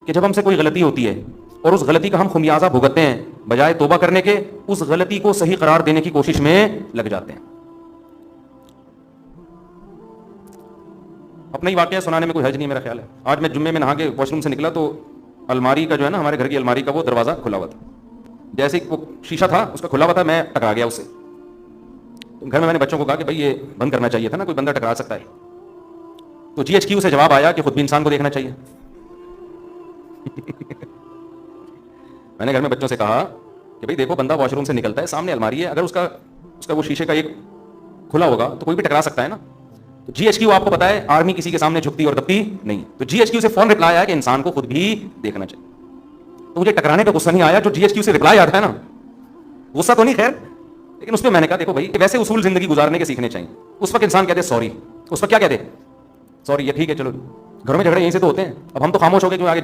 کہ جب ہم سے کوئی غلطی ہوتی ہے اور اس غلطی کا ہم خمیازہ بھگتتے ہیں، بجائے توبہ کرنے کے اس غلطی کو صحیح قرار دینے کی کوشش میں لگ جاتے ہیں. اپنا ہی واقعہ سنانے میں کوئی حرج نہیں میرا خیال ہے. آج میں جمعے میں نہا کے واش روم سے نکلا تو الماری کا جو ہے نا، ہمارے گھر کی الماری کا وہ دروازہ کھلا ہوا تھا. جیسے وہ شیشہ تھا اس کا کھلا ہوا تھا، میں ٹکرا گیا اس سے. گھر میں نے بچوں کو کہا کہ بھائی یہ بند کرنا چاہیے تھا نا، کوئی بندہ ٹکرا سکتا ہے. تو GHQ سے جواب آیا کہ خود بھی انسان کو دیکھنا چاہیے. میں نے گھر میں بچوں سے کہا کہ بھائی دیکھو، بندہ واش روم سے نکلتا ہے، سامنے الماری ہے، اگر اس کا وہ شیشے کا ایک کھلا ہوگا تو کوئی بھی ٹکرا سکتا ہے نا. تو GHQ آپ کو پتا ہے آرمی کسی کے سامنے جھکتی اور دبتی نہیں. تو GHQ سے فون رپلائی آیا کہ انسان کو خود بھی دیکھنا چاہیے. تو مجھے ٹکرانے پہ غصہ نہیں آیا، جو GHQ سے رپلائی آتا ہے نا، غصہ تو نہیں خیر، لیکن اس پہ میں نے کہا دیکھو بھائی ویسے اصول زندگی گزارنے کے سیکھنے چاہیے. اس وقت انسان کہتے سوری، اس وقت کیا کہتے سوری، یہ ٹھیک ہے چلو. گھروں میں جھگڑے یہیں سے تو ہوتے ہیں. اب ہم تو خاموش ہو گئے کیوں آگے